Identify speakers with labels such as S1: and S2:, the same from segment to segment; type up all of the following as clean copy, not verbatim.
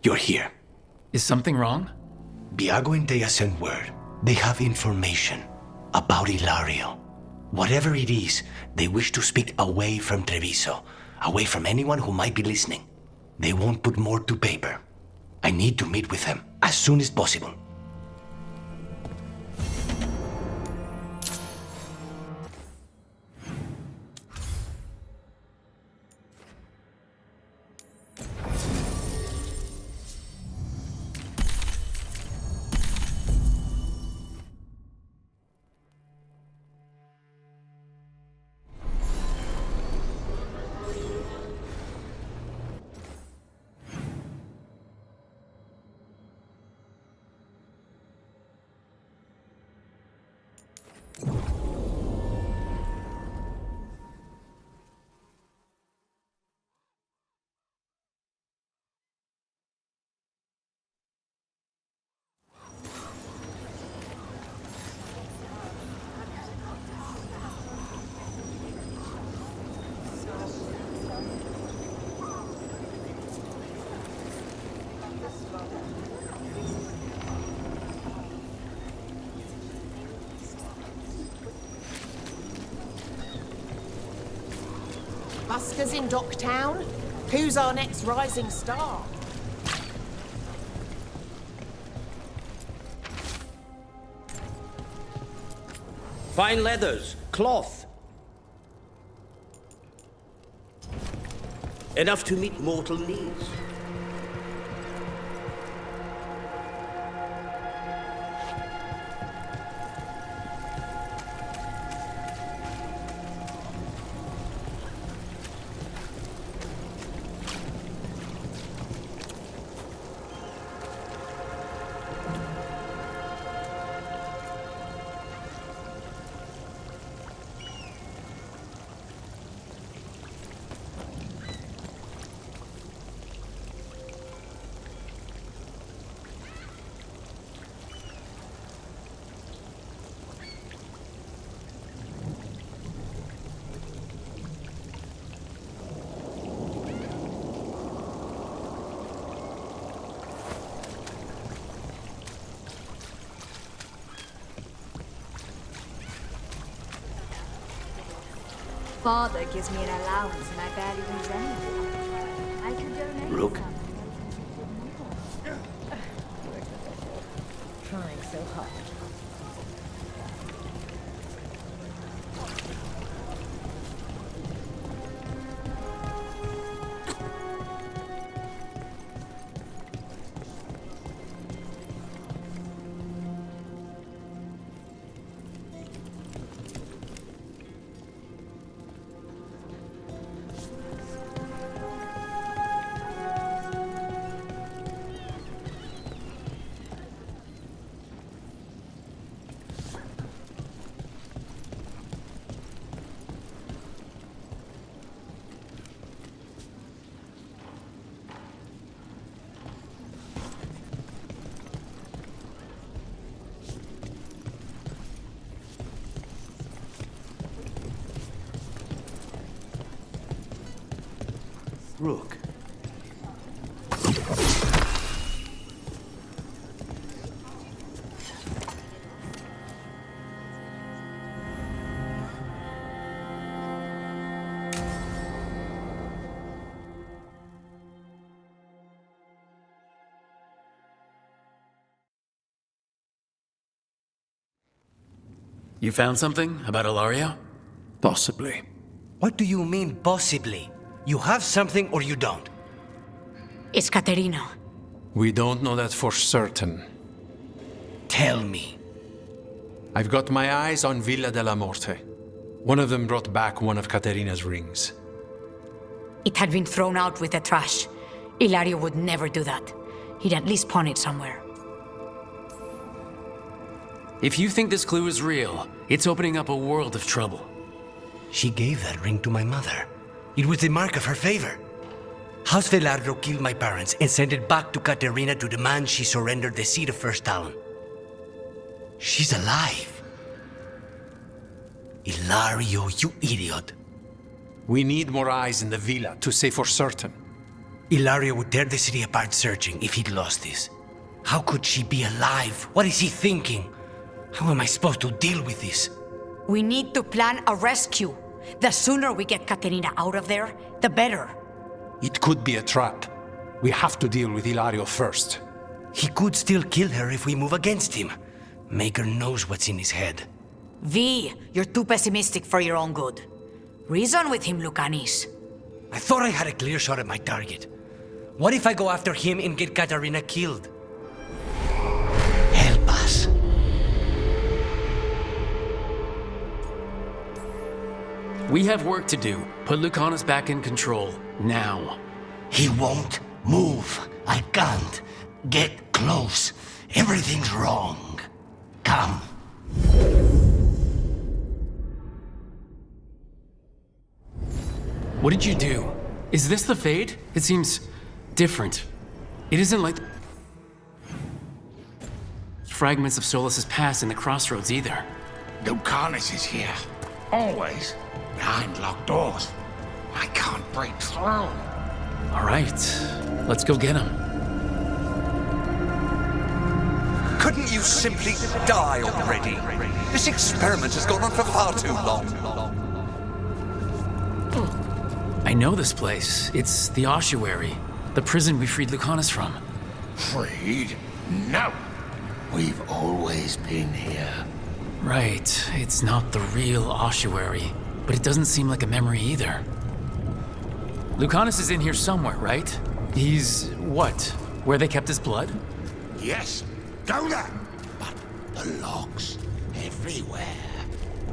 S1: You're here.
S2: Is something wrong?
S1: Biago and Dea sent word. They have information about Ilario. Whatever it is, they wish to speak away from Treviso, away from anyone who might be listening. They won't put more to paper. I need to meet with them as soon as possible.
S3: Buskers in Docktown? Who's our next rising star?
S4: Fine leathers, cloth. Enough to meet mortal needs.
S5: Father gives me an allowance and I barely use anything. I could donate
S1: Rook?
S5: some. Trying so hard.
S1: Rook.
S2: You found something about Ilario?
S6: Possibly.
S1: What do you mean, possibly? You have something or you don't?
S7: It's Caterina.
S6: We don't know that for certain.
S1: Tell me.
S6: I've got my eyes on Villa della Morte. One of them brought back one of Caterina's rings.
S7: It had been thrown out with the trash. Ilario would never do that. He'd at least pawn it somewhere.
S2: If you think this clue is real, it's opening up a world of trouble.
S1: She gave that ring to my mother. It was the mark of her favor. House Veilguard killed my parents and sent it back to Caterina to demand she surrender the seat of First Talon. She's alive. Ilario, you idiot.
S6: We need more eyes in the villa to say for certain.
S1: Ilaria would tear the city apart searching if he'd lost this. How could she be alive? What is he thinking? How am I supposed to deal with this?
S7: We need to plan a rescue. The sooner we get Katerina out of there, the better.
S6: It could be a trap. We have to deal with Ilario first.
S1: He could still kill her if we move against him. Maker knows what's in his head.
S7: V, you're too pessimistic for your own good. Reason with him, Lucanis.
S1: I thought I had a clear shot at my target. What if I go after him and get Katarina killed? Help us.
S2: We have work to do. Put Lucanus back in control. Now.
S1: He won't move. I can't. Get close. Everything's wrong. Come.
S2: What did you do? Is this the Fade? It seems different. It isn't like fragments of Solas's past in the crossroads either.
S8: Lucanus is here. Always. Behind locked doors. I can't break through.
S2: All right, let's go get him.
S9: Couldn't you simply die already? This experiment has gone on for far too long.
S2: I know this place. It's the ossuary, the prison we freed Lucanus from.
S8: Freed? No. We've always been here.
S2: Right, it's not the real ossuary, but it doesn't seem like a memory either. Lucanus is in here somewhere, right? He's what? Where they kept his blood?
S8: Yes. Go there. But the logs everywhere.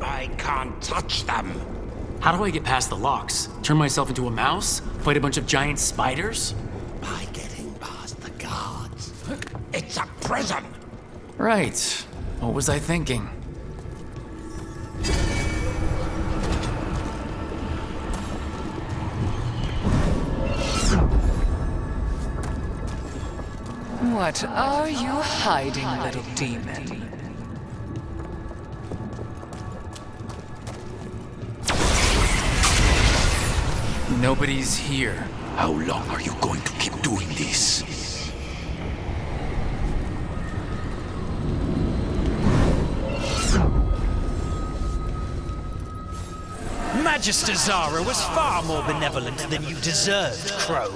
S8: I can't touch them.
S2: How do I get past the locks? Turn myself into a mouse? Fight a bunch of giant spiders?
S8: By getting past the guards. It's a prison.
S2: Right. What was I thinking?
S10: What are you hiding, little demon?
S2: Nobody's here.
S9: How long are you going to keep doing this?
S11: Magister Zara was far more benevolent than you deserved, Crow.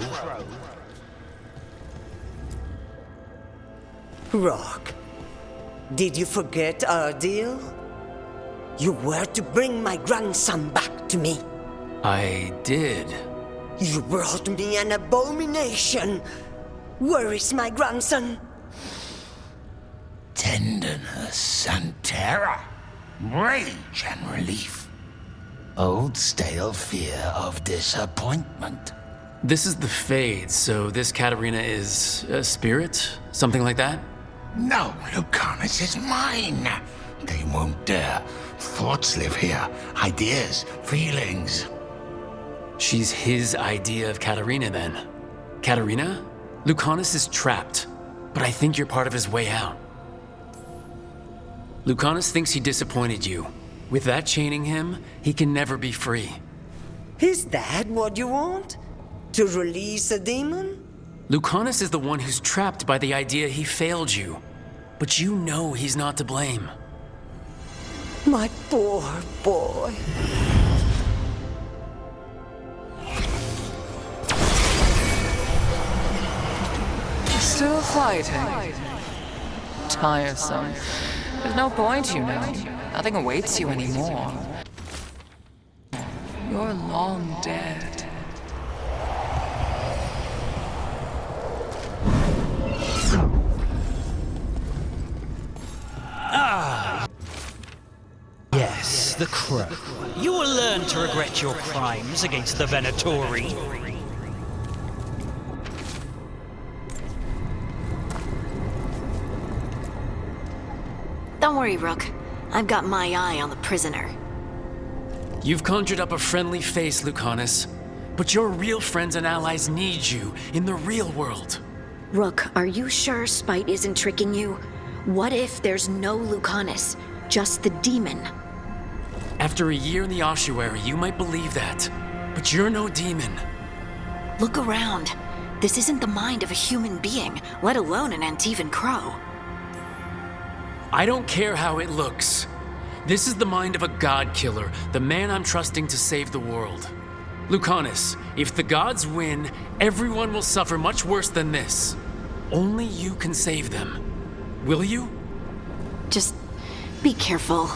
S12: Rock, did you forget our deal? You were to bring my grandson back to me.
S2: I did.
S12: You brought me an abomination. Where is my grandson?
S8: Tenderness and terror. Rage and relief. Old stale fear of disappointment.
S2: This is the Fade, so this Katarina is a spirit? Something like that?
S8: No, Lucanus is mine. They won't dare. Thoughts live here. Ideas, feelings.
S2: She's his idea of Katarina, then. Katarina? Lucanus is trapped, but I think you're part of his way out. Lucanus thinks he disappointed you. With that chaining him, he can never be free.
S12: Is that what you want? To release a demon?
S2: Lucanus is the one who's trapped by the idea he failed you. But you know he's not to blame.
S12: My poor boy.
S10: Still fighting. Tiresome. There's no point, you know. Nothing awaits you anymore. You're long dead.
S11: Ah! Yes, the Crow. You will learn to regret your crimes against the Venatori.
S13: Don't worry, Rook. I've got my eye on the prisoner.
S2: You've conjured up a friendly face, Lucanus. But your real friends and allies need you in the real world.
S13: Rook, are you sure Spite isn't tricking you? What if there's no Lucanus, just the demon?
S2: After a year in the ossuary, you might believe that. But you're no demon.
S13: Look around. This isn't the mind of a human being, let alone an Antivan crow.
S2: I don't care how it looks. This is the mind of a god killer, the man I'm trusting to save the world. Lucanus, if the gods win, everyone will suffer much worse than this. Only you can save them. Will you?
S13: Just be careful.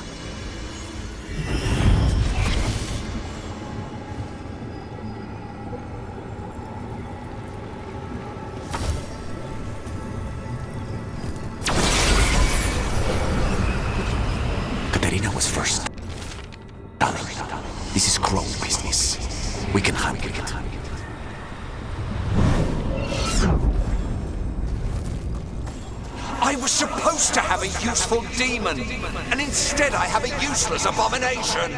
S1: Katerina was first. Darling, this is Crow business. We can handle it.
S9: I was supposed to have a useful demon, and instead I have a useless abomination.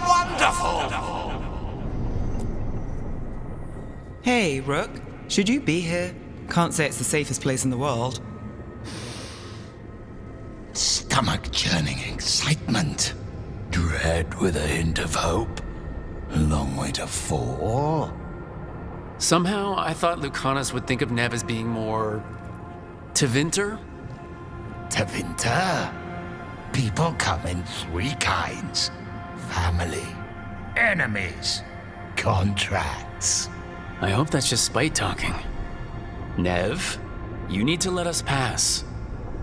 S9: Wonderful!
S14: Hey, Rook. Should you be here? Can't say it's the safest place in the world.
S8: Stomach-churning excitement. Dread with a hint of hope. A long way to fall.
S2: Somehow, I thought Lucanus would think of Nev as being more... Tevinter?
S8: Tevinter? People come in three kinds. Family, enemies, contracts.
S2: I hope that's just Spite talking. Nev, you need to let us pass.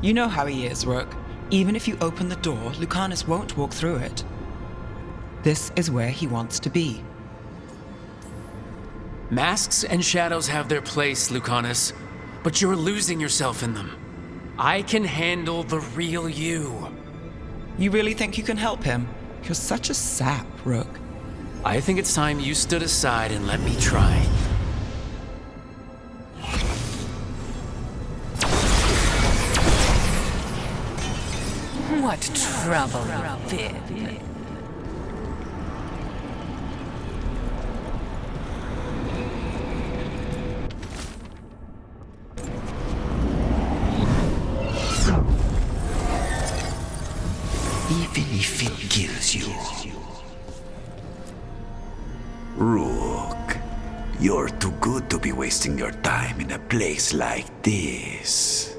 S14: You know how he is, Rook. Even if you open the door, Lucanus won't walk through it. This is where he wants to be.
S2: Masks and shadows have their place, Lucanus, but you're losing yourself in them. I can handle the real you.
S14: You really think you can help him? You're such a sap, Rook.
S2: I think it's time you stood aside and let me try.
S10: What trouble you've been.
S1: Even if it kills you. Rook, you're too good to be wasting your time in a place like this.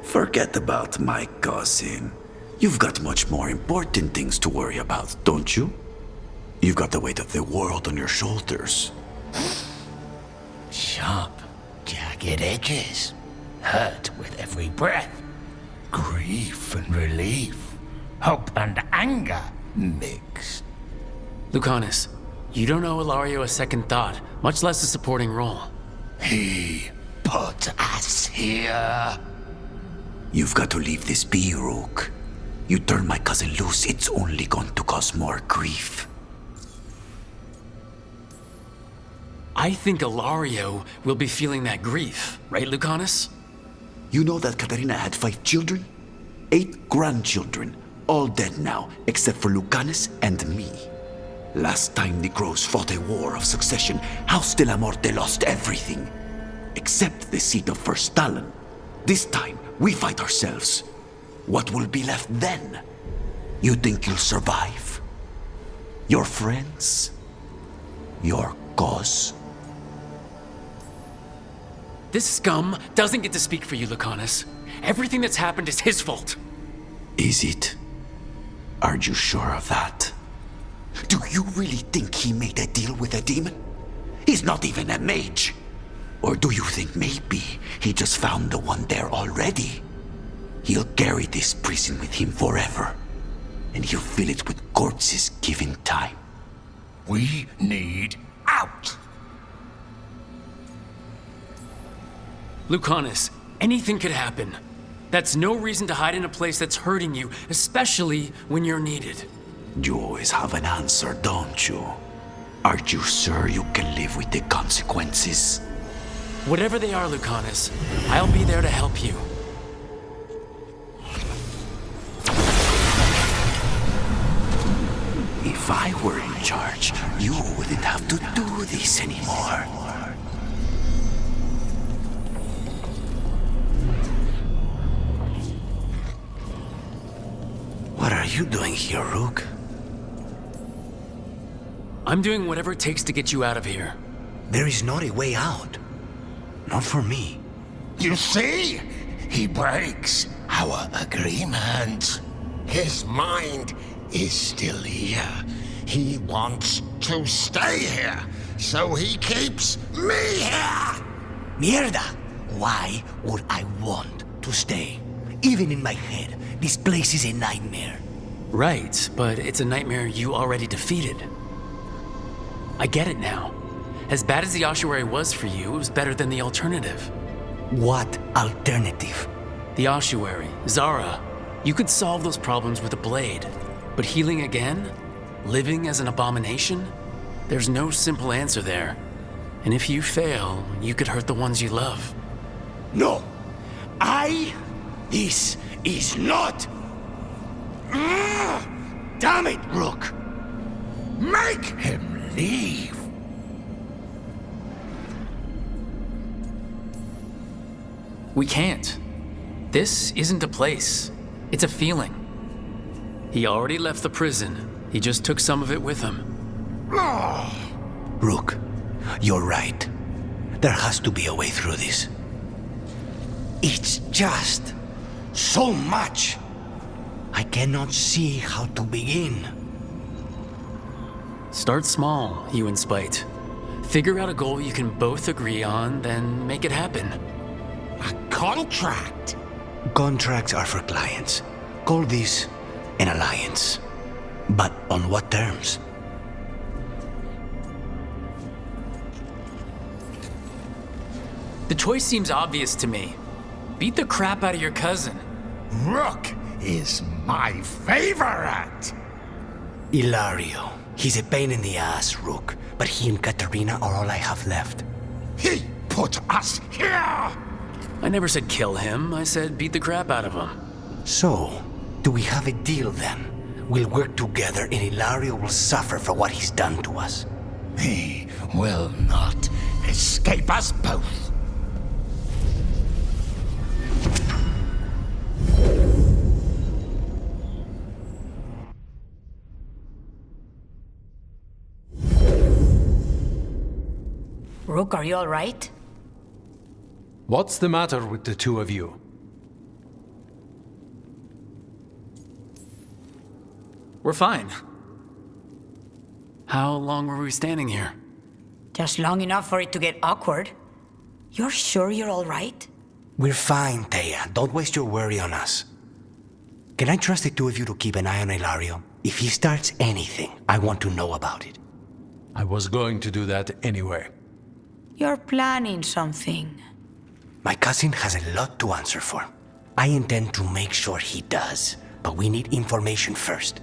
S1: Forget about my cousin. You've got much more important things to worry about, don't you? You've got the weight of the world on your shoulders.
S8: Sharp, jagged edges. Hurt with every breath. Grief and relief. Hope and anger mixed.
S2: Lucanus, you don't owe Ilario a second thought, much less a supporting role.
S8: He put us here.
S1: You've got to leave this be, Rook. You turn my cousin loose, it's only going to cause more grief.
S2: I think Ilario will be feeling that grief, right, Lucanus?
S1: You know that Katerina had 5 children? 8 grandchildren, all dead now, except for Lucanus and me. Last time the Crows fought a war of succession, House de la Morte lost everything. Except the seat of First Talon. This time, we fight ourselves. What will be left then? You think you'll survive? Your friends? Your cause?
S2: This scum doesn't get to speak for you, Lucanus. Everything that's happened is his fault.
S1: Is it? Are you sure of that? Do you really think he made a deal with a demon? He's not even a mage. Or do you think maybe he just found the one there already? He'll carry this prison with him forever, and he'll fill it with corpses given time.
S8: We need out.
S2: Lucanus, anything could happen. That's no reason to hide in a place that's hurting you, especially when you're needed.
S1: You always have an answer, don't you? Are you sure you can live with the consequences?
S2: Whatever they are, Lucanus, I'll be there to help you.
S1: If I were in charge, you wouldn't have to do this anymore. What are you doing here, Rook?
S2: I'm doing whatever it takes to get you out of here.
S1: There is not a way out. Not for me.
S8: You see? He breaks our agreement. His mind is still here. He wants to stay here, so he keeps me here!
S1: Mierda! Why would I want to stay? Even in my head, this place is a nightmare.
S2: Right, but it's a nightmare you already defeated. I get it now. As bad as the ossuary was for you, it was better than the alternative.
S1: What alternative?
S2: The ossuary, Zara. You could solve those problems with a blade. But healing again? Living as an abomination? There's no simple answer there. And if you fail, you could hurt the ones you love.
S1: No! This is not... Damn it, Rook!
S8: Make him leave!
S2: We can't. This isn't a place. It's a feeling. He already left the prison. He just took some of it with him.
S1: Rook, you're right. There has to be a way through this. It's just so much. I cannot see how to begin.
S2: Start small, you and Spite. Figure out a goal you can both agree on, then make it happen.
S8: A contract?
S1: Contracts are for clients. Call this an alliance. But on what terms?
S2: The choice seems obvious to me. Beat the crap out of your cousin.
S8: Rook is my favorite!
S1: Ilario. He's a pain in the ass, Rook. But he and Katerina are all I have left.
S8: He put us here!
S2: I never said kill him. I said beat the crap out of him.
S1: So, do we have a deal then? We'll work together and Ilario will suffer for what he's done to us.
S8: He will not escape us both.
S7: Rook, are you all right?
S6: What's the matter with the two of you?
S2: We're fine. How long were we standing here?
S7: Just long enough for it to get awkward. You're sure you're all right?
S1: We're fine, Thea. Don't waste your worry on us. Can I trust the two of you to keep an eye on Ilario? If he starts anything, I want to know about it.
S6: I was going to do that anyway.
S7: You're planning something.
S1: My cousin has a lot to answer for. I intend to make sure he does, but we need information first.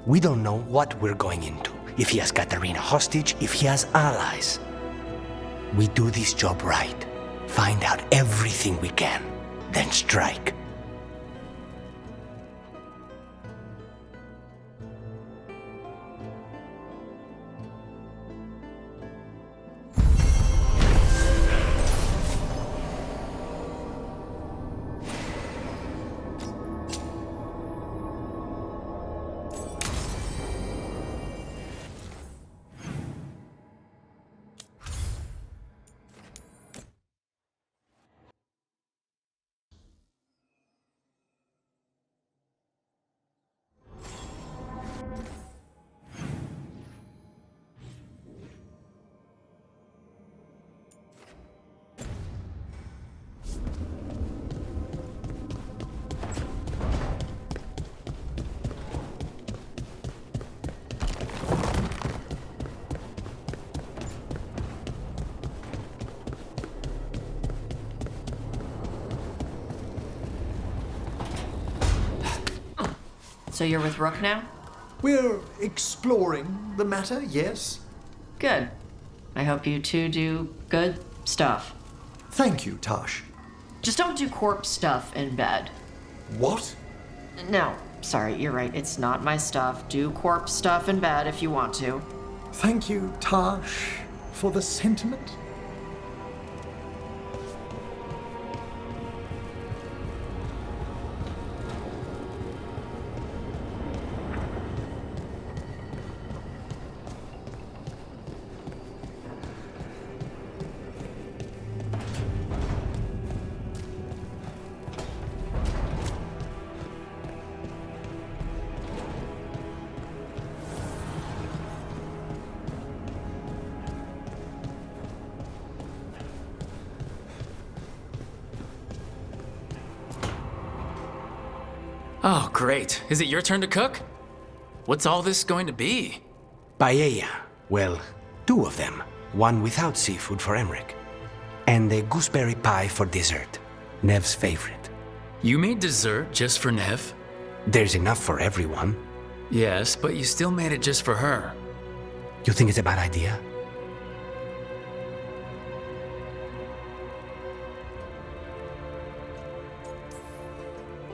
S1: We don't know what we're going into. If he has Katerina hostage, if he has allies. We do this job right. Find out everything we can, then strike.
S15: So you're with Rook now?
S16: We're exploring the matter, yes.
S15: Good. I hope you two do good stuff.
S16: Thank you, Tosh.
S15: Just don't do corpse stuff in bed.
S16: What?
S15: No, sorry, you're right. It's not my stuff. Do corpse stuff in bed if you want to.
S16: Thank you, Tosh, for the sentiment.
S2: Oh, great. Is it your turn to cook? What's all this going to be?
S1: Paella. Well, 2 of them. One without seafood for Emmerich. And a gooseberry pie for dessert. Nev's favorite.
S2: You made dessert just for Nev?
S1: There's enough for everyone.
S2: Yes, but you still made it just for her.
S1: You think it's a bad idea?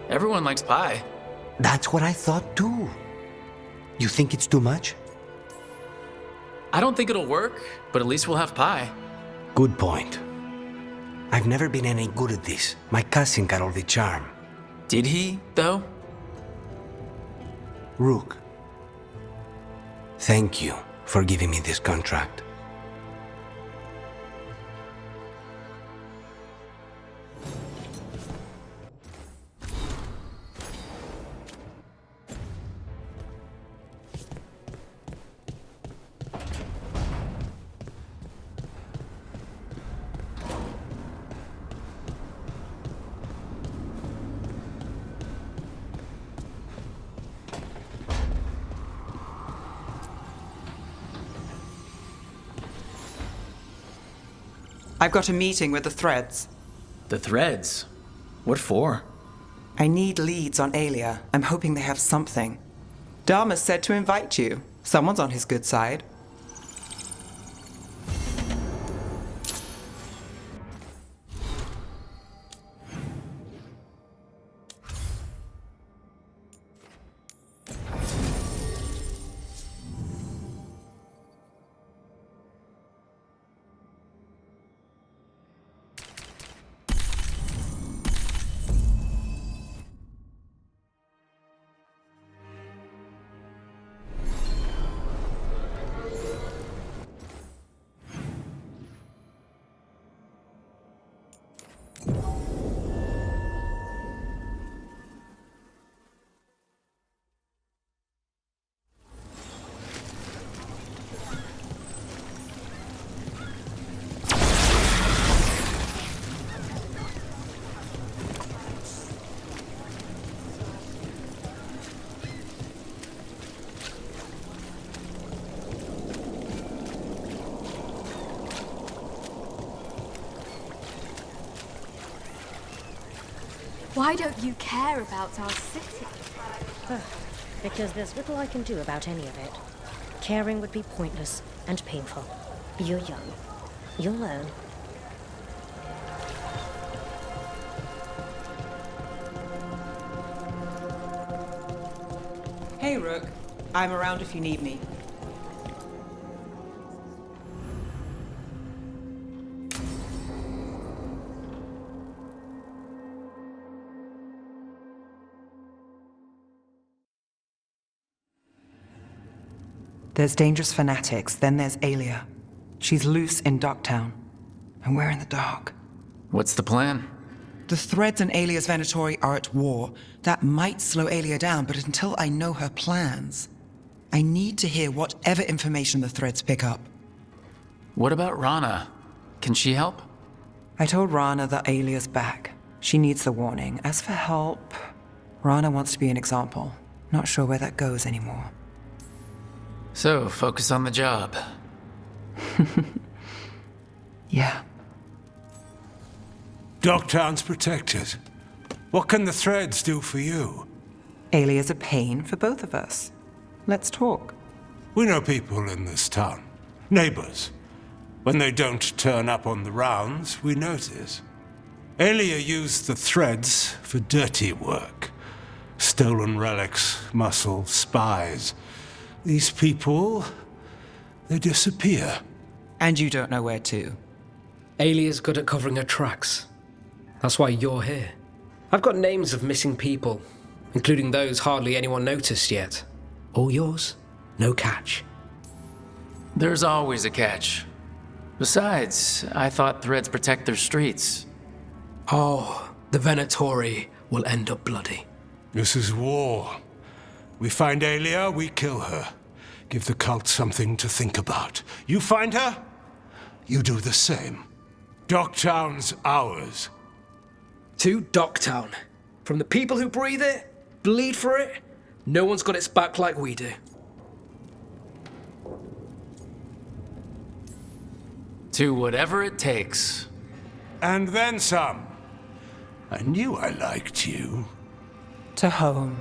S2: Everyone likes pie.
S1: That's what I thought too. You think it's too much?
S2: I don't think it'll work, but at least we'll have pie.
S1: Good point. I've never been any good at this. My cousin got all the charm.
S2: Did he, though?
S1: Rook, thank you for giving me this contract.
S14: I've got a meeting with the Threads.
S2: The Threads? What for?
S14: I need leads on Aelia. I'm hoping they have something. Dharma said to invite you. Someone's on his good side.
S5: Why don't you care about our city?
S17: Because there's little I can do about any of it. Caring would be pointless and painful. You're young. You'll learn.
S14: Hey, Rook. I'm around if you need me. There's dangerous fanatics, then there's Aelia. She's loose in Docktown, and we're in the dark.
S2: What's the plan?
S14: The Threads and Aelia's Venatori are at war. That might slow Aelia down, but until I know her plans, I need to hear whatever information the Threads pick up.
S2: What about Rana? Can she help?
S14: I told Rana that Aelia's back. She needs the warning. As for help, Rana wants to be an example. Not sure where that goes anymore.
S2: So, focus on the job.
S14: Yeah.
S18: Docktown's protected. What can the Threads do for you?
S14: Aelia's a pain for both of us. Let's talk.
S18: We know people in this town. Neighbors. When they don't turn up on the rounds, we notice. Aelia used the Threads for dirty work. Stolen relics, muscle, spies. These people, they disappear.
S14: And you don't know where to.
S19: Aelia's good at covering her tracks. That's why you're here. I've got names of missing people, including those hardly anyone noticed yet. All yours, no catch.
S2: There's always a catch. Besides, I thought Threads protect their streets.
S19: Oh, the Venatori will end up bloody.
S18: This is war. We find Aelia, we kill her. Give the cult something to think about. You find her, you do the same. Docktown's ours.
S19: To Docktown. From the people who breathe it? bleed for it, no one's got its back like we do.
S2: To whatever it takes.
S18: And then some. I knew I liked you.
S14: To home.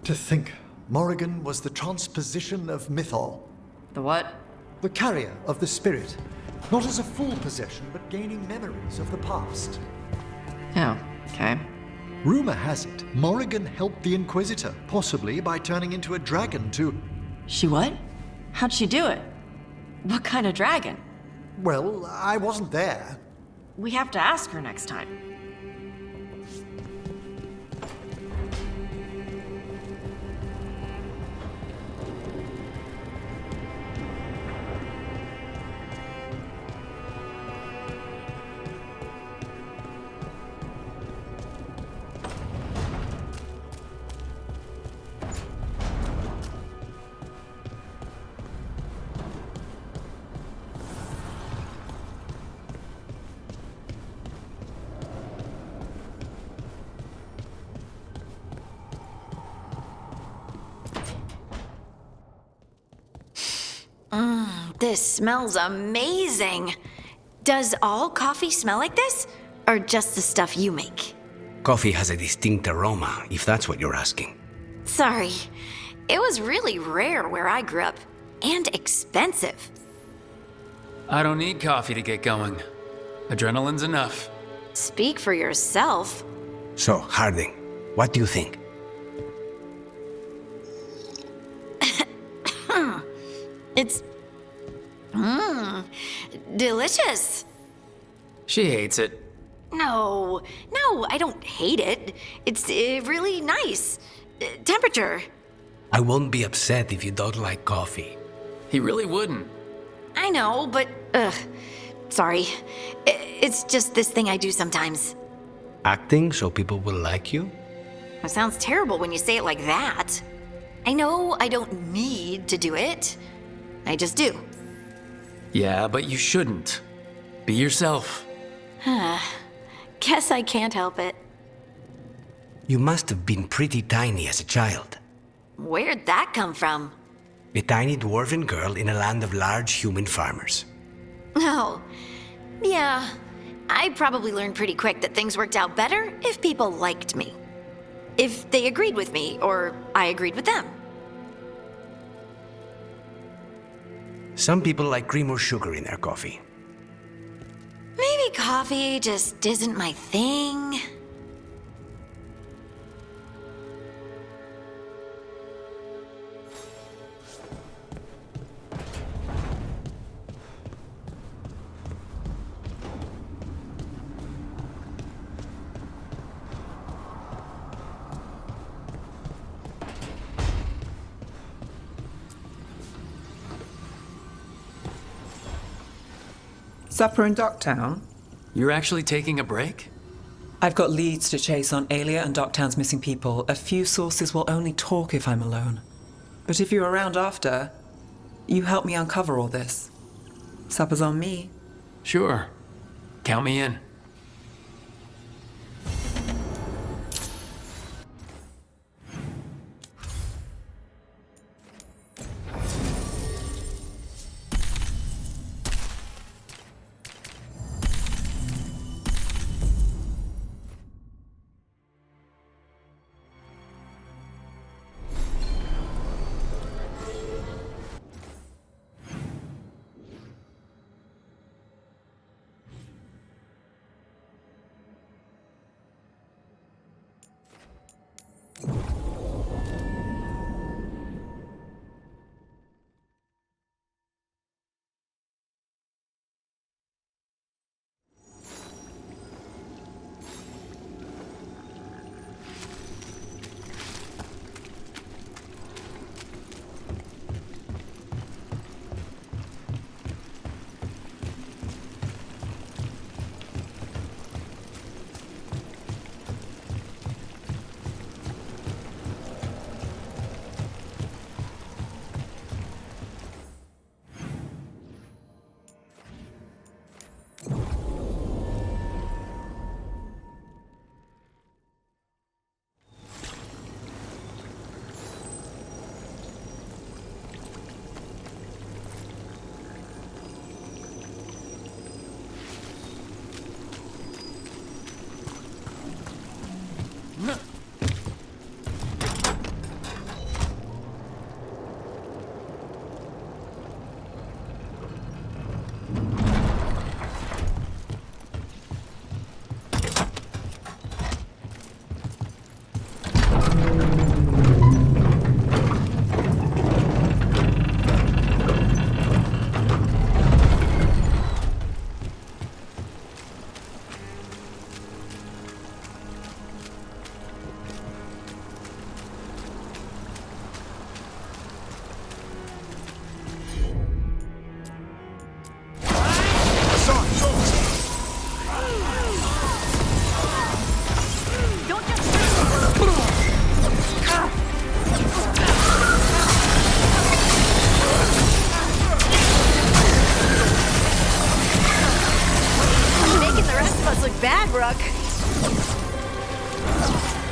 S16: To think, Morrigan was the transposition of Mythol.
S15: The what?
S16: The carrier of the spirit. Not as a full possession, but gaining memories of the past.
S15: Oh, okay.
S16: Rumor has it, Morrigan helped the Inquisitor, possibly by turning into a dragon to...
S15: She what? How'd she do it? What kind of dragon?
S16: Well, I wasn't there.
S15: We have to ask her next time.
S13: This smells amazing. Does all coffee smell like this? Or just the stuff you make?
S1: Coffee has a distinct aroma, if that's what you're asking.
S13: Sorry. It was really rare where I grew up. And expensive.
S2: I don't need coffee to get going. Adrenaline's enough.
S13: Speak for yourself.
S1: So, Harding, what do you think?
S13: It's... delicious.
S2: She hates it.
S13: No, I don't hate it. It's really nice. Temperature.
S1: I won't be upset if you don't like coffee.
S2: He really wouldn't.
S13: I know, but... sorry. It's just this thing I do sometimes.
S1: Acting so people will like you?
S13: It sounds terrible when you say it like that. I know I don't need to do it. I just do.
S2: Yeah, but you shouldn't. Be yourself.
S13: Guess I can't help it.
S1: You must have been pretty tiny as a child.
S13: Where'd that come from?
S1: A tiny dwarven girl in a land of large human farmers.
S13: Oh, yeah. I probably learned pretty quick that things worked out better if people liked me. If they agreed with me, or I agreed with them.
S1: Some people like cream or sugar in their coffee.
S13: Maybe coffee just isn't my thing.
S14: Supper in Docktown?
S2: You're actually taking a break?
S14: I've got leads to chase on Alia and Docktown's missing people. A few sources will only talk if I'm alone. But if you're around after, you help me uncover all this. Supper's on me.
S2: Sure. Count me in.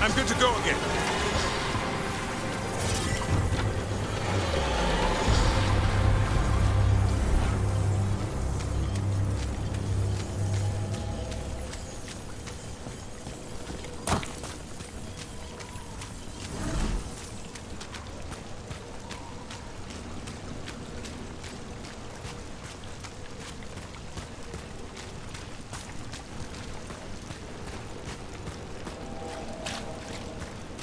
S9: I'm good to go again.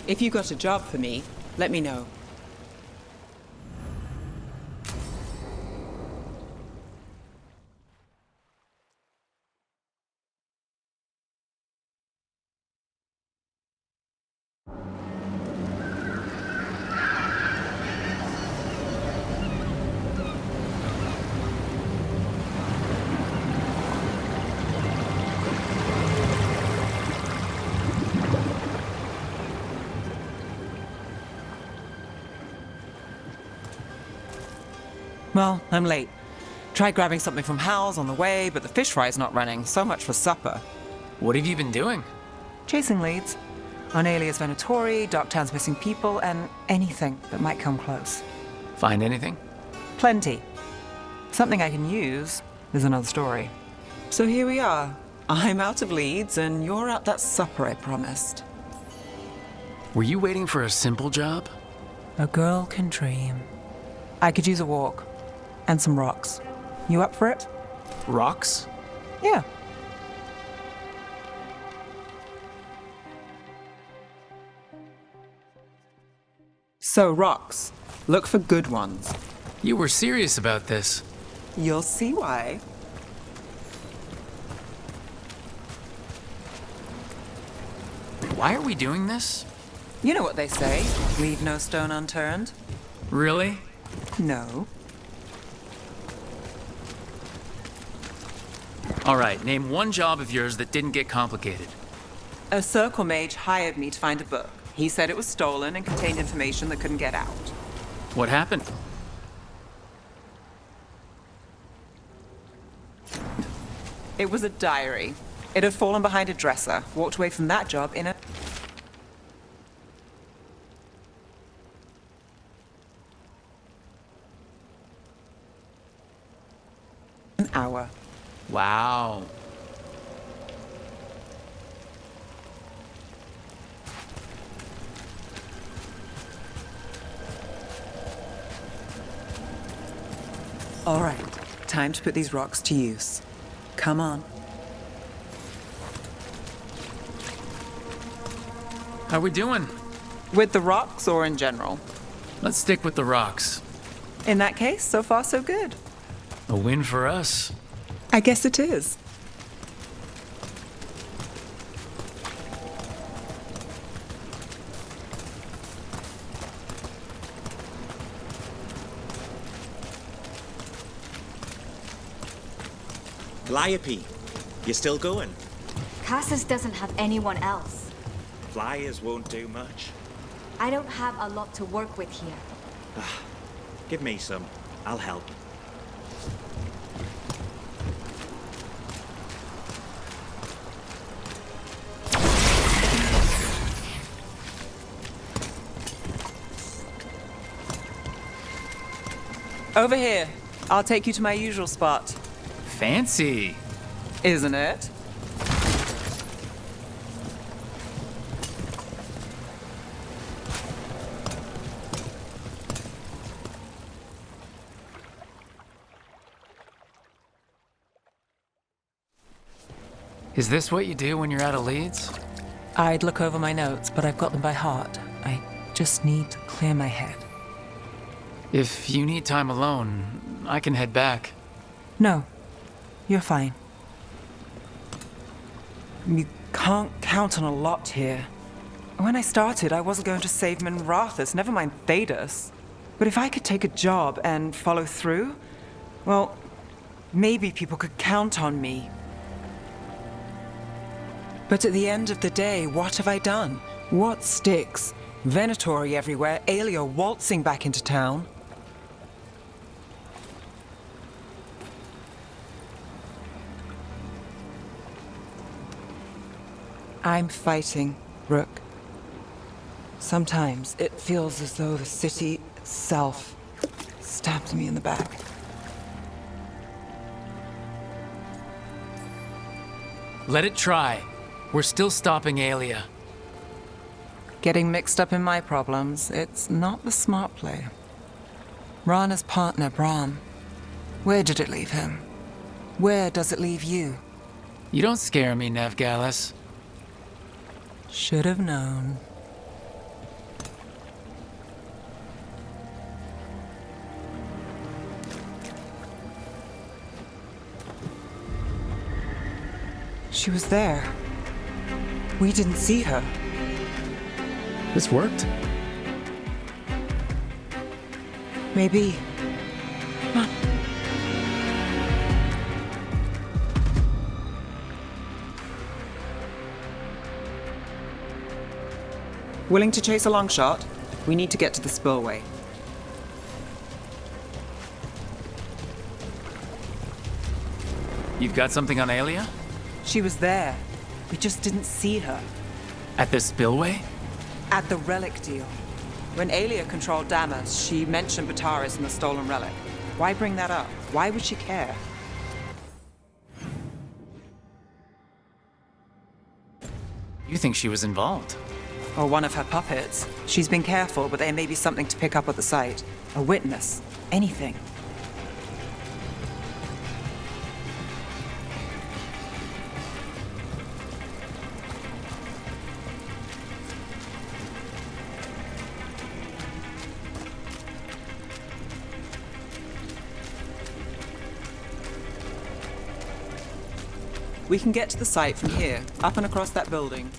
S14: If you got a job for me, let me know. Well, I'm late. Tried grabbing something from Hal's on the way, but the fish fry's not running. So much for supper.
S2: What have you been doing?
S14: Chasing leads. On Alias Venatori, Docktown's missing people, and anything that might come close.
S2: Find anything?
S14: Plenty. Something I can use is another story. So here we are. I'm out of leads, and you're at that supper I promised.
S2: Were you waiting for a simple job?
S14: A girl can dream. I could use a walk. And some rocks. You up for it?
S2: Rocks?
S14: Yeah. So, rocks. Look for good ones.
S2: You were serious about this.
S14: You'll see why.
S2: Why are we doing this?
S14: You know what they say, leave no stone unturned.
S2: Really?
S14: No.
S2: All right, name one job of yours that didn't get complicated.
S14: A circle mage hired me to find a book. He said it was stolen and contained information that couldn't get out.
S2: What happened?
S14: It was a diary. It had fallen behind a dresser. Walked away from that job in an hour.
S2: Wow.
S14: All right, time to put these rocks to use. Come on.
S2: How we doing?
S14: With the rocks or in general?
S2: Let's stick with the rocks.
S14: In that case, so far so good.
S2: A win for us.
S14: I guess it is.
S20: Calliope, you still going?
S5: Cassis doesn't have anyone else.
S20: Flyers won't do much.
S5: I don't have a lot to work with here.
S20: Give me some. I'll help.
S14: Over here. I'll take you to my usual spot.
S2: Fancy.
S14: Isn't it?
S2: Is this what you do when you're out of leads?
S14: I'd look over my notes, but I've got them by heart. I just need to clear my head.
S2: If you need time alone, I can head back.
S14: No, you're fine. You can't count on a lot here. When I started, I wasn't going to save Minrathous, never mind Thedas. But if I could take a job and follow through, well, maybe people could count on me. But at the end of the day, what have I done? What sticks? Venatori everywhere, Aelia waltzing back into town. I'm fighting, Rook. Sometimes it feels as though the city itself stabbed me in the back.
S2: Let it try. We're still stopping Aelia.
S14: Getting mixed up in my problems, it's not the smart play. Rana's partner, Brahm. Where did it leave him? Where does it leave you?
S2: You don't scare me, Nevgalis.
S14: Should have known. She was there. We didn't see her.
S2: This worked?
S14: Maybe. Come on. Willing to chase a long shot? We need to get to the spillway.
S2: You've got something on Aelia?
S14: She was there. We just didn't see her.
S2: At the spillway?
S14: At the relic deal. When Aelia controlled Damas, she mentioned Bataris and the stolen relic. Why bring that up? Why would she care?
S2: You think she was involved?
S14: Or one of her puppets. She's been careful, but there may be something to pick up at the site. A witness. Anything. We can get to the site from here, up and across that building.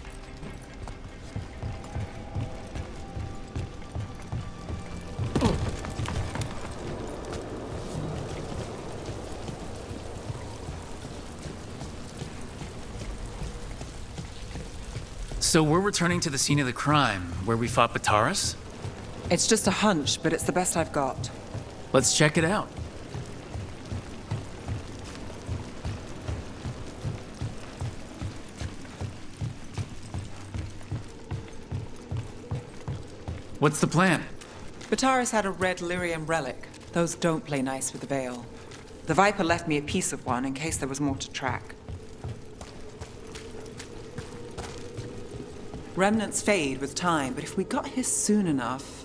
S2: So we're returning to the scene of the crime, where we fought Bataris?
S14: It's just a hunch, but it's the best I've got.
S2: Let's check it out. What's the plan?
S14: Bataris had a red lyrium relic. Those don't play nice with the Veil. The Viper left me a piece of one in case there was more to track. Remnants fade with time, but if we got here soon enough...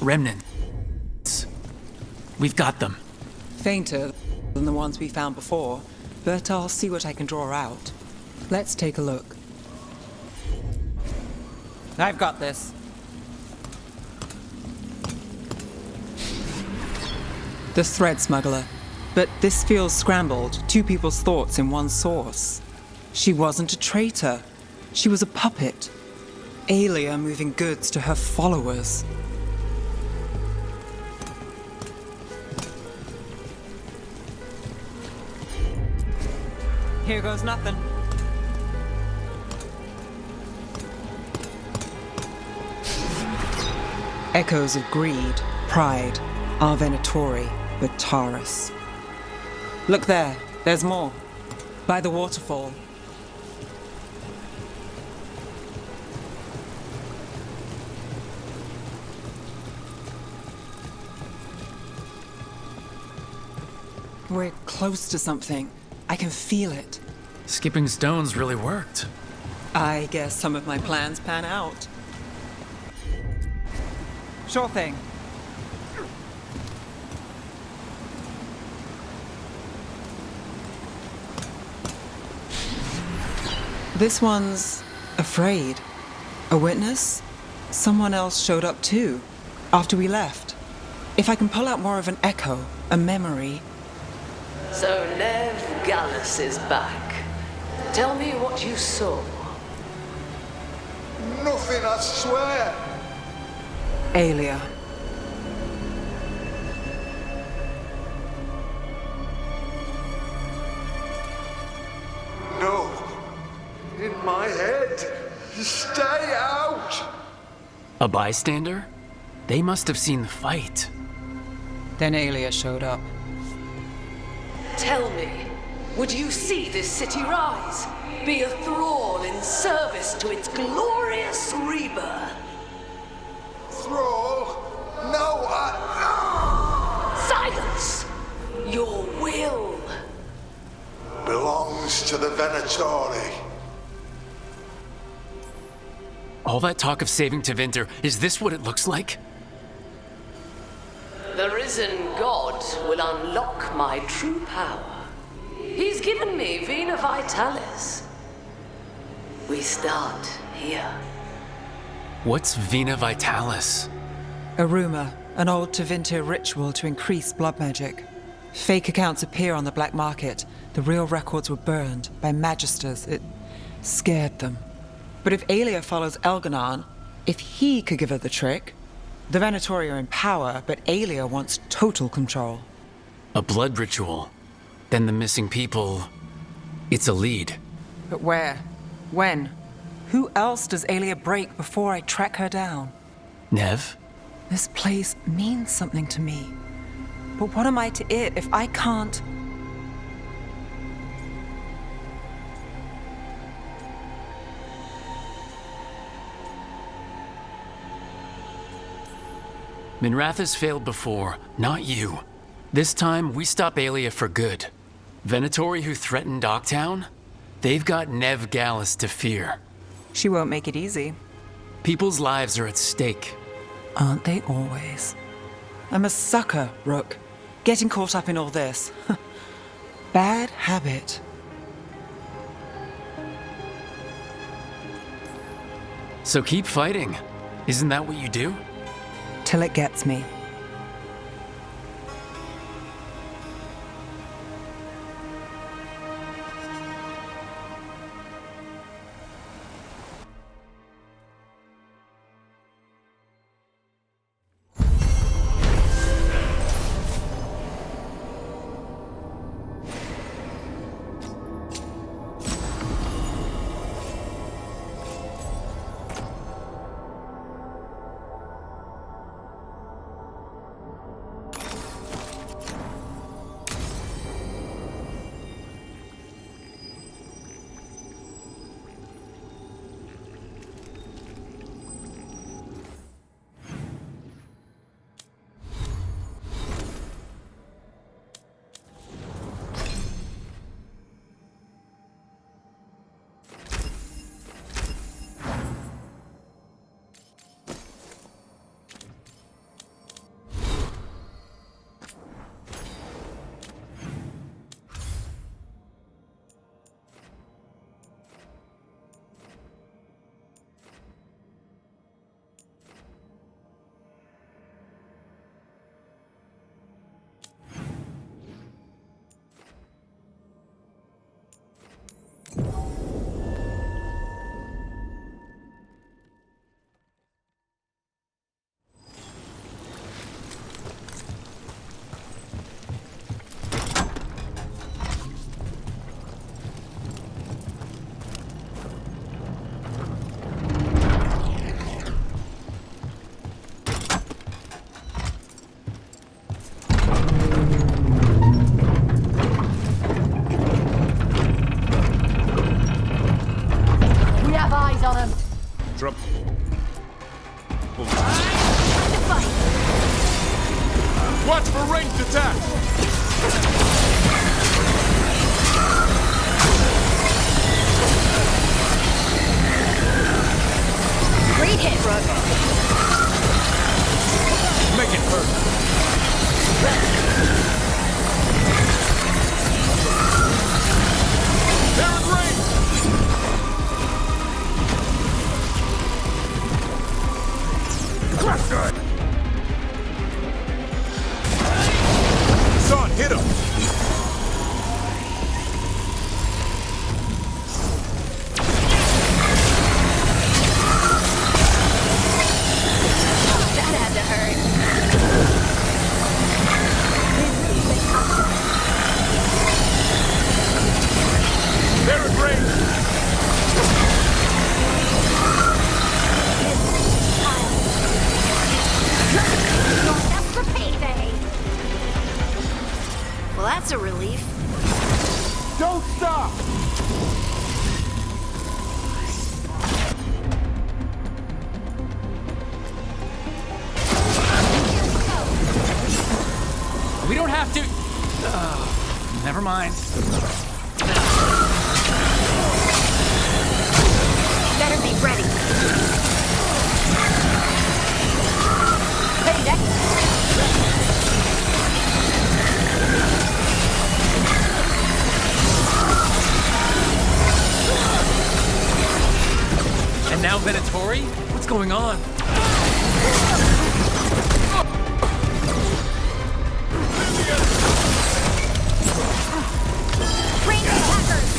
S2: Remnants. We've got them.
S14: Fainter than the ones we found before, but I'll see what I can draw out. Let's take a look. I've got this. The thread smuggler. But this feels scrambled. Two people's thoughts in one source. She wasn't a traitor. She was a puppet. Aelia moving goods to her followers. Here goes nothing. Echoes of greed, pride, our Venatori, but Taurus. Look there, there's more. By the waterfall. We're close to something. I can feel it.
S2: Skipping stones really worked.
S14: I guess some of my plans pan out. Sure thing. This one's afraid. A witness? Someone else showed up too, after we left. If I can pull out more of an echo, a memory...
S10: So Nev Gallus is back. Tell me what you saw.
S8: Nothing, I swear.
S14: Aelia.
S8: No. In my head. Stay out.
S2: A bystander? They must have seen the fight.
S14: Then Aelia showed up.
S10: Tell me, would you see this city rise? Be a thrall in service to its glorious rebirth?
S8: Thrall? No,
S10: Silence! Your will
S8: belongs to the Venatori.
S2: All that talk of saving Tevinter, is this what it looks like?
S10: The risen god will unlock my true power. He's given me Vena Vitalis. We start here.
S2: What's Vena Vitalis?
S14: A rumor, an old Tevinter ritual to increase blood magic. Fake accounts appear on the black market. The real records were burned by magisters. It scared them. But if Aelia follows Elganon, if he could give her the trick, the Venatori are in power, but Aelia wants total control.
S2: A blood ritual. Then the missing people... It's a lead.
S14: But where? When? Who else does Aelia break before I track her down?
S2: Nev?
S14: This place means something to me. But what am I to it if I can't...
S2: Minrathous failed before, not you. This time, we stop Aelia for good. Venatori who threatened Docktown? They've got Nev Gallus to fear.
S14: She won't make it easy.
S2: People's lives are at stake.
S14: Aren't they always? I'm a sucker, Rook. Getting caught up in all this. Bad habit.
S2: So keep fighting. Isn't that what you do?
S14: Till it gets me.
S21: Watch for ranged attack!
S13: Great hit, Rook.
S21: Make it hurt. They're in range! Good. Son, hit him!
S13: That had to hurt.
S21: They're in range!
S13: That's for payday. Well, that's a relief.
S21: Don't stop!
S2: We don't have to. Never mind.
S13: Better be ready. Payday.
S2: And now Venatori? What's going on?
S13: Range attackers.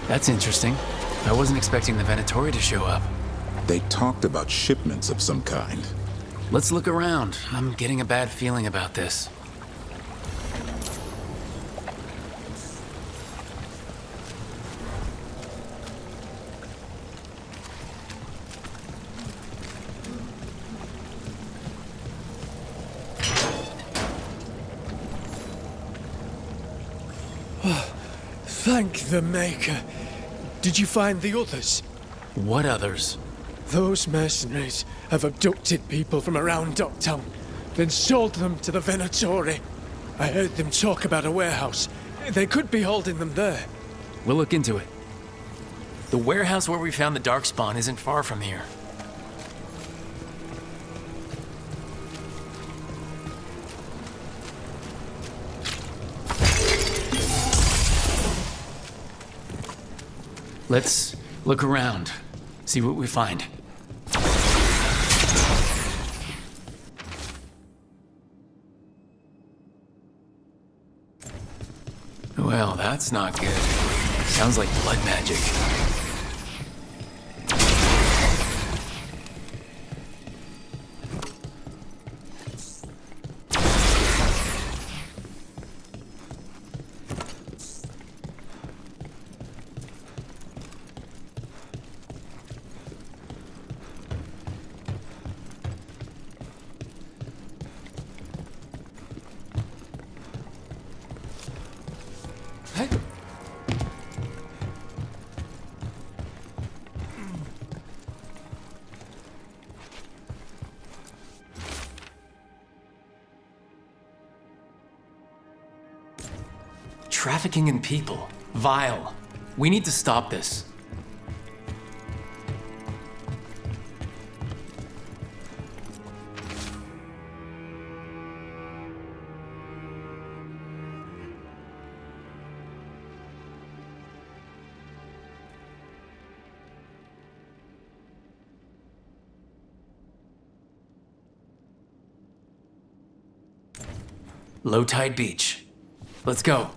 S2: That's interesting. I wasn't expecting the Venatori to show up.
S22: They talked about shipments of some kind.
S2: Let's look around. I'm getting a bad feeling about this.
S23: Thank the Maker. Did you find the others?
S2: What others?
S23: Those mercenaries have abducted people from around Docktown, then sold them to the Venatori. I heard them talk about a warehouse. They could be holding them there.
S2: We'll look into it. The warehouse where we found the Darkspawn isn't far from here. Let's look around, see what we find. Well, that's not good. Sounds like blood magic. Trafficking in people. Vile. We need to stop this. Low Tide Beach. Let's go.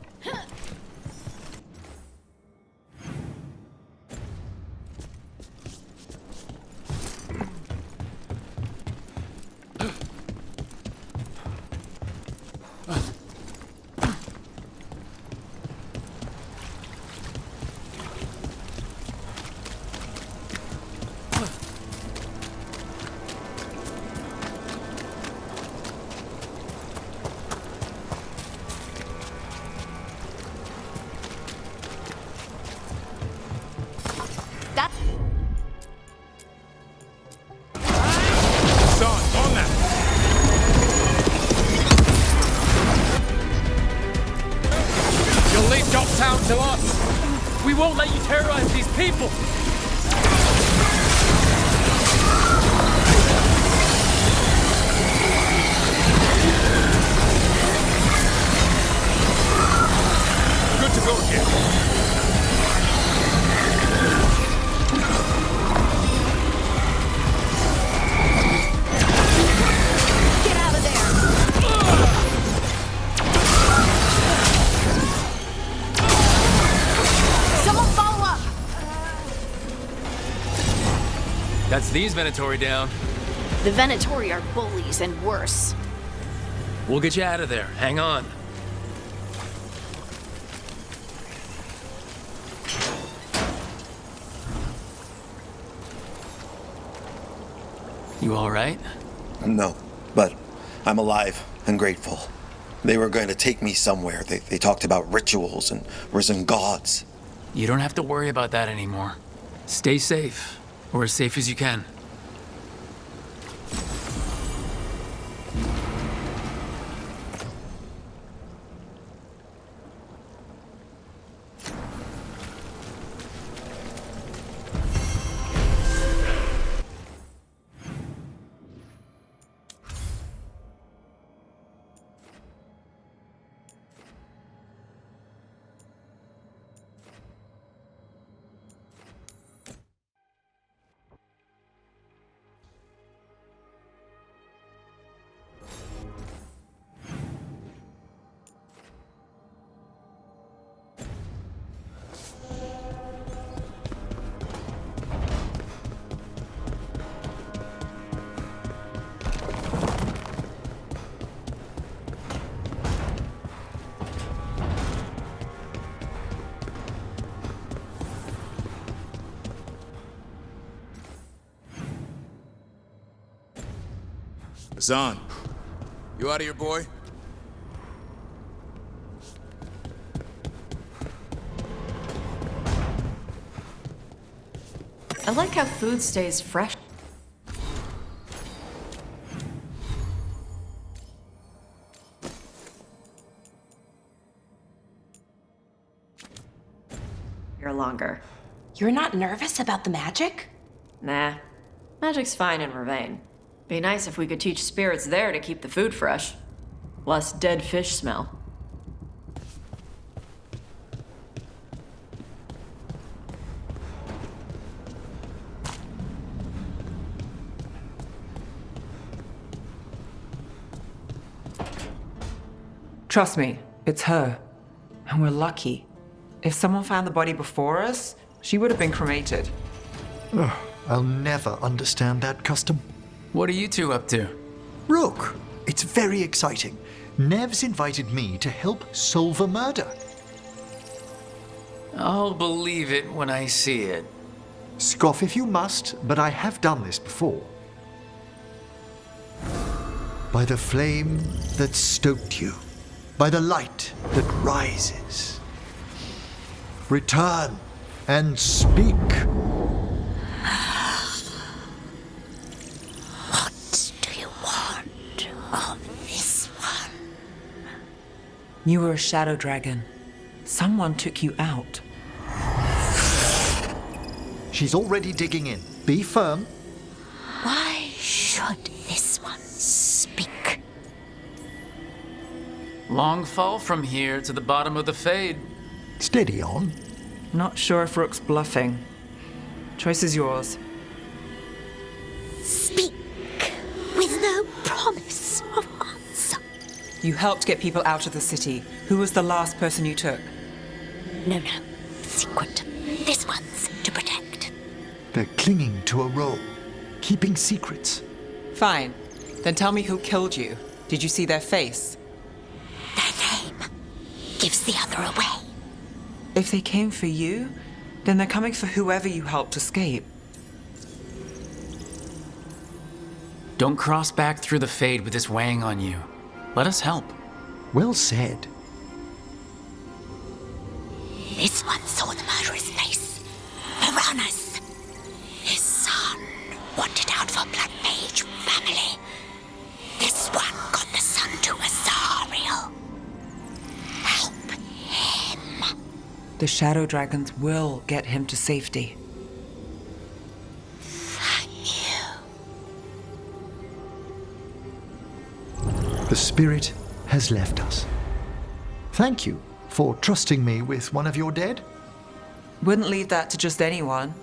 S2: To us! We won't let you terrorize these people!
S21: Good to go again.
S13: Get out of there! Someone follow up!
S2: That's these Venatori down.
S13: The Venatori are bullies and worse.
S2: We'll get you out of there. Hang on. You all right?
S3: No, but I'm alive and grateful. They were going to take me somewhere. They talked about rituals and risen gods.
S2: You don't have to worry about that anymore. Stay safe, or as safe as you can.
S22: Hassan, you out of here, boy?
S15: I like how food stays fresh. Here longer.
S4: You're not nervous about the magic?
S15: Nah. Magic's fine in Ravane. Be nice if we could teach spirits there to keep the food fresh. Less dead fish smell.
S14: Trust me, it's her. And we're lucky. If someone found the body before us, she would have been cremated.
S16: Ugh, I'll never understand that custom.
S2: What are you two up to?
S16: Rook, it's very exciting. Nev's invited me to help solve a murder.
S2: I'll believe it when I see it.
S16: Scoff if you must, but I have done this before. By the flame that stoked you, by the light that rises. Return and speak.
S7: What do you want of this one?
S14: You were a shadow dragon. Someone took you out.
S16: She's already digging in. Be firm.
S7: Why should this one speak?
S2: Long fall from here to the bottom of the Fade.
S16: Steady on.
S14: Not sure if Rook's bluffing. Choice is yours.
S7: Speak with no promise of answer.
S14: You helped get people out of the city. Who was the last person you took?
S7: No. Secret. This one's to protect.
S16: They're clinging to a role, keeping secrets.
S14: Fine. Then tell me who killed you. Did you see their face?
S7: Their name gives the other away.
S14: If they came for you, then they're coming for whoever you helped escape.
S2: Don't cross back through the Fade with this weighing on you. Let us help.
S16: Well said.
S7: This one saw the murderer's face. Piranhas. His son wanted out for blood mage family. This one got the son to Azariel. Help him.
S14: The shadow dragons will get him to safety.
S16: The spirit has left us. Thank you for trusting me with one of your dead.
S14: Wouldn't leave that to just anyone.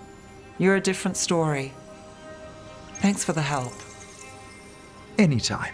S14: You're a different story. Thanks for the help.
S16: Anytime.